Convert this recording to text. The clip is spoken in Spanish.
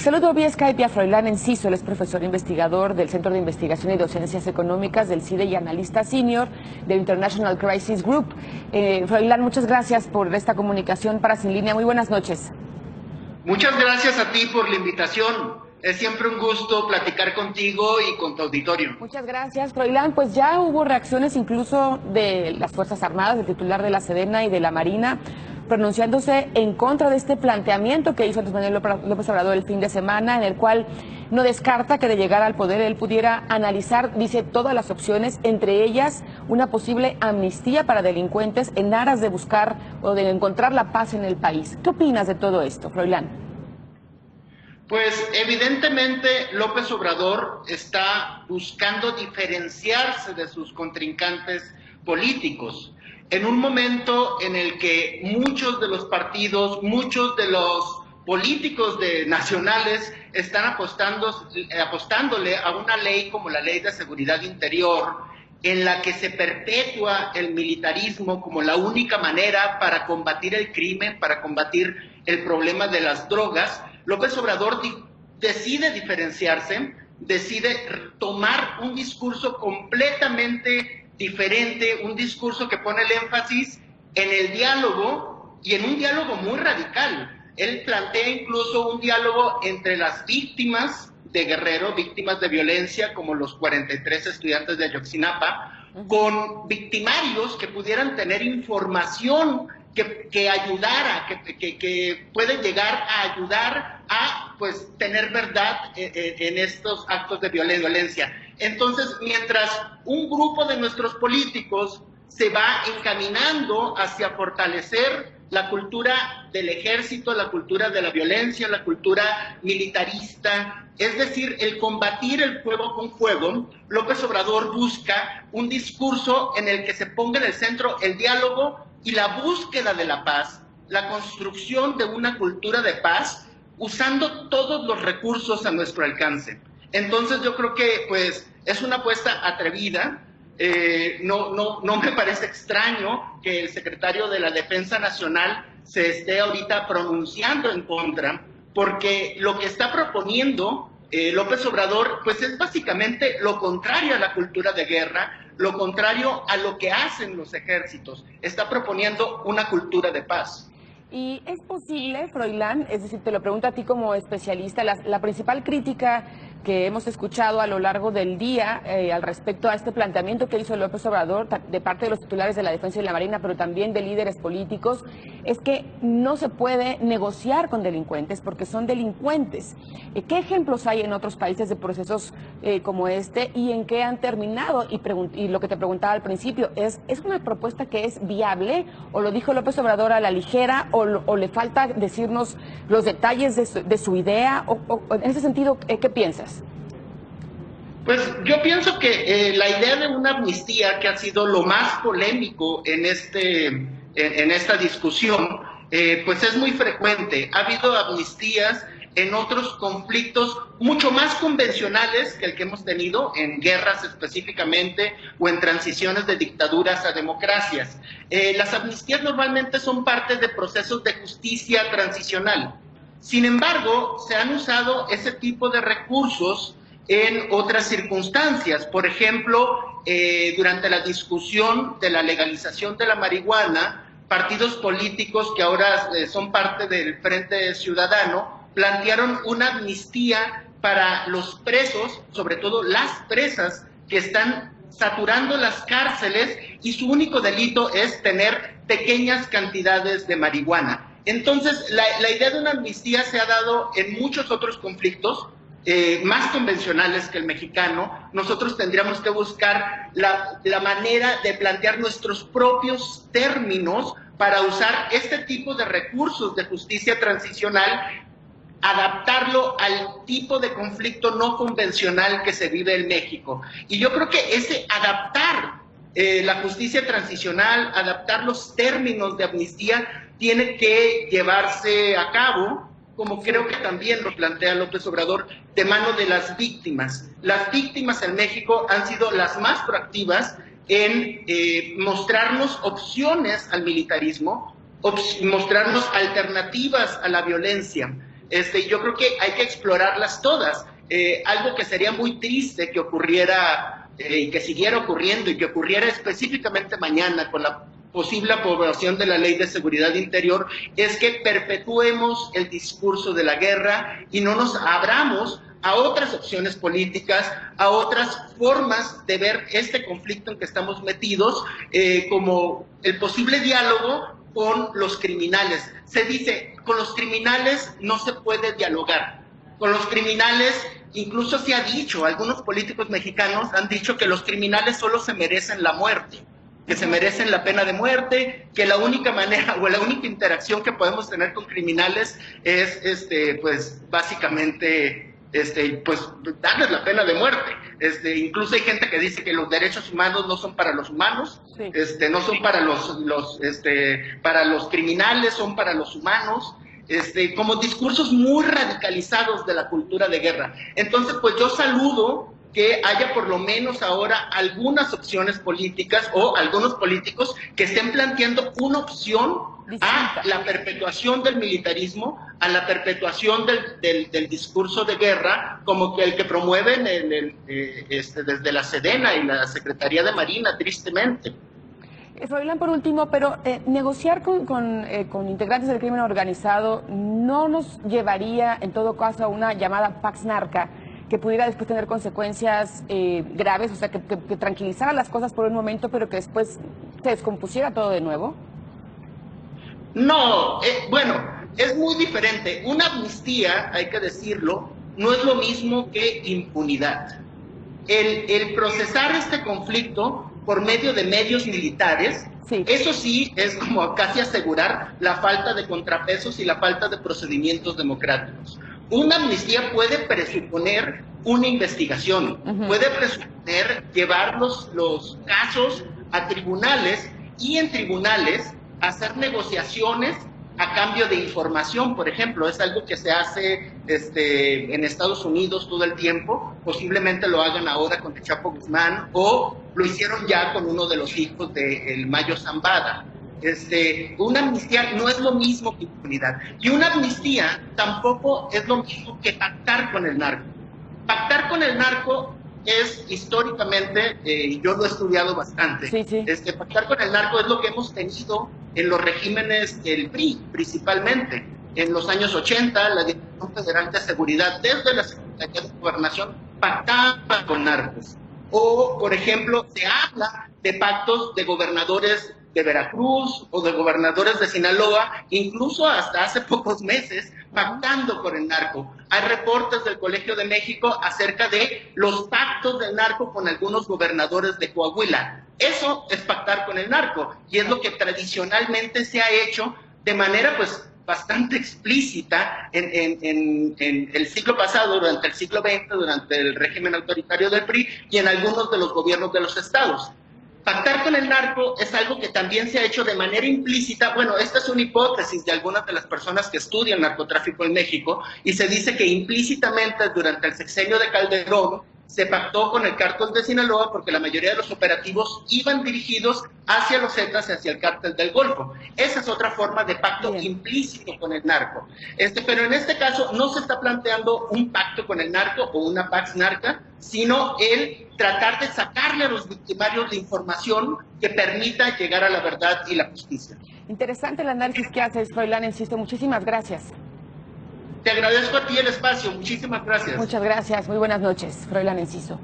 Saludo vía Skype a Froilán Enciso, él es profesor investigador del Centro de Investigación y Docencias Económicas del CIDE y analista senior del International Crisis Group. Froilán, muchas gracias por esta comunicación para Sin Línea. Muy buenas noches. Muchas gracias a ti por la invitación. Es siempre un gusto platicar contigo y con tu auditorio. Muchas gracias, Froilán. Pues ya hubo reacciones incluso de las Fuerzas Armadas, del titular de la Sedena y de la Marina, pronunciándose en contra de este planteamiento que hizo Andrés Manuel López Obrador el fin de semana, en el cual no descarta que de llegar al poder él pudiera analizar, dice, todas las opciones, entre ellas una posible amnistía para delincuentes en aras de buscar o de encontrar la paz en el país. ¿Qué opinas de todo esto, Froilán? Pues evidentemente López Obrador está buscando diferenciarse de sus contrincantes políticos en un momento en el que muchos de los partidos, muchos de los políticos nacionales están apostándole a una ley como la Ley de Seguridad Interior, en la que se perpetúa el militarismo como la única manera para combatir el crimen, para combatir el problema de las drogas. López Obrador decide diferenciarse, decide tomar un discurso completamente diferente, un discurso que pone el énfasis en el diálogo y en un diálogo muy radical. Él plantea incluso un diálogo entre las víctimas de Guerrero, víctimas de violencia como los 43 estudiantes de Ayotzinapa, con victimarios que pudieran tener información que ayudara, que pueden llegar a ayudar a pues tener verdad en estos actos de violencia. Entonces, mientras un grupo de nuestros políticos se va encaminando hacia fortalecer la cultura del ejército, la cultura de la violencia, la cultura militarista, es decir, el combatir el fuego con fuego, López Obrador busca un discurso en el que se ponga en el centro el diálogo y la búsqueda de la paz, la construcción de una cultura de paz, usando todos los recursos a nuestro alcance. Entonces yo creo que pues es una apuesta atrevida. No me parece extraño que el secretario de la Defensa Nacional se esté ahorita pronunciando en contra, porque lo que está proponiendo López Obrador pues es básicamente lo contrario a la cultura de guerra, lo contrario a lo que hacen los ejércitos. Está proponiendo una cultura de paz. ¿Y es posible, Froilán, es decir, te lo pregunto a ti como especialista, la principal crítica que hemos escuchado a lo largo del día al respecto a este planteamiento que hizo López Obrador de parte de los titulares de la Defensa y la Marina, pero también de líderes políticos, es que no se puede negociar con delincuentes porque son delincuentes? ¿Qué ejemplos hay en otros países de procesos como este y en qué han terminado? Y lo que te preguntaba al principio, ¿es una propuesta que es viable o lo dijo López Obrador a la ligera o le falta decirnos los detalles de su idea? O en ese sentido, ¿qué piensas? Pues yo pienso que la idea de una amnistía, que ha sido lo más polémico en esta discusión, pues es muy frecuente. Ha habido amnistías en otros conflictos mucho más convencionales que el que hemos tenido, en guerras específicamente o en transiciones de dictaduras a democracias. Las amnistías normalmente son parte de procesos de justicia transicional. Sin embargo, se han usado ese tipo de recursos en otras circunstancias. Por ejemplo, durante la discusión de la legalización de la marihuana, partidos políticos que ahora son parte del Frente Ciudadano plantearon una amnistía para los presos, sobre todo las presas que están saturando las cárceles y su único delito es tener pequeñas cantidades de marihuana. Entonces, la idea de una amnistía se ha dado en muchos otros conflictos, más convencionales que el mexicano. Nosotros tendríamos que buscar la manera de plantear nuestros propios términos para usar este tipo de recursos de justicia transicional, adaptarlo al tipo de conflicto no convencional que se vive en México. Y yo creo que ese adaptar la justicia transicional, adaptar los términos de amnistía, tiene que llevarse a cabo, como creo que también lo plantea López Obrador, de mano de las víctimas. Las víctimas en México han sido las más proactivas en mostrarnos opciones al militarismo, mostrarnos alternativas a la violencia. Yo creo que hay que explorarlas todas. Algo que sería muy triste que ocurriera y que siguiera ocurriendo y que ocurriera específicamente mañana con la posible aprobación de la Ley de Seguridad Interior es que perpetuemos el discurso de la guerra y no nos abramos a otras opciones políticas, a otras formas de ver este conflicto en que estamos metidos, como el posible diálogo con los criminales. Se dice, con los criminales no se puede dialogar. Con los criminales, incluso se ha dicho, algunos políticos mexicanos han dicho que los criminales solo se merecen la muerte, que se merecen la pena de muerte, que la única manera o la única interacción que podemos tener con criminales es, pues, básicamente, pues, darles la pena de muerte. Incluso hay gente que dice que los derechos humanos no son para los humanos, sí. No son para para los criminales, son para los humanos. Como discursos muy radicalizados de la cultura de guerra. Entonces, pues yo saludo que haya por lo menos ahora algunas opciones políticas o algunos políticos que estén planteando una opción a la perpetuación del militarismo, a la perpetuación del discurso de guerra, como que el que promueven desde la Sedena y la Secretaría de Marina, tristemente. Froilán, por último, pero negociar con integrantes del crimen organizado no nos llevaría, en todo caso, a una llamada Pax Narca, que pudiera después tener consecuencias graves, o sea, que tranquilizara las cosas por un momento, pero que después se descompusiera todo de nuevo? No, bueno, es muy diferente. Una amnistía, hay que decirlo, no es lo mismo que impunidad. El procesar este conflicto por medio de medios militares, sí. Eso sí es como casi asegurar la falta de contrapesos y la falta de procedimientos democráticos. Una amnistía puede presuponer una investigación, puede presuponer llevar los casos a tribunales y en tribunales hacer negociaciones a cambio de información, por ejemplo. Es algo que se hace en Estados Unidos todo el tiempo, posiblemente lo hagan ahora con el Chapo Guzmán, o lo hicieron ya con uno de los hijos de el Mayo Zambada. Una amnistía no es lo mismo que impunidad, y una amnistía tampoco es lo mismo que pactar con el narco. Pactar con el narco es históricamente, yo lo he estudiado bastante, sí. Pactar con el narco es lo que hemos tenido en los regímenes del PRI, principalmente. En los años 80, la Dirección Federal de Seguridad, desde la Secretaría de Gobernación, pactaba con narcos. O, por ejemplo, se habla de pactos de gobernadores de Veracruz o de gobernadores de Sinaloa, incluso hasta hace pocos meses, pactando con el narco. Hay reportes del Colegio de México acerca de los pactos del narco con algunos gobernadores de Coahuila. Eso es pactar con el narco, y es lo que tradicionalmente se ha hecho de manera, pues, bastante explícita en el siglo pasado, durante el siglo XX, durante el régimen autoritario del PRI y en algunos de los gobiernos de los estados. Pactar con el narco es algo que también se ha hecho de manera implícita. Bueno, esta es una hipótesis de algunas de las personas que estudian narcotráfico en México, y se dice que implícitamente durante el sexenio de Calderón se pactó con el cártel de Sinaloa porque la mayoría de los operativos iban dirigidos hacia los Zetas y hacia el cártel del Golfo. Esa es otra forma de pacto implícito con el narco. Pero en este caso no se está planteando un pacto con el narco o una pax narca, sino el tratar de sacarle a los victimarios la información que permita llegar a la verdad y la justicia. Interesante el análisis que haces, Froilán Enciso. Muchísimas gracias. Te agradezco a ti el espacio. Muchísimas gracias. Muchas gracias. Muy buenas noches, Froilán Enciso.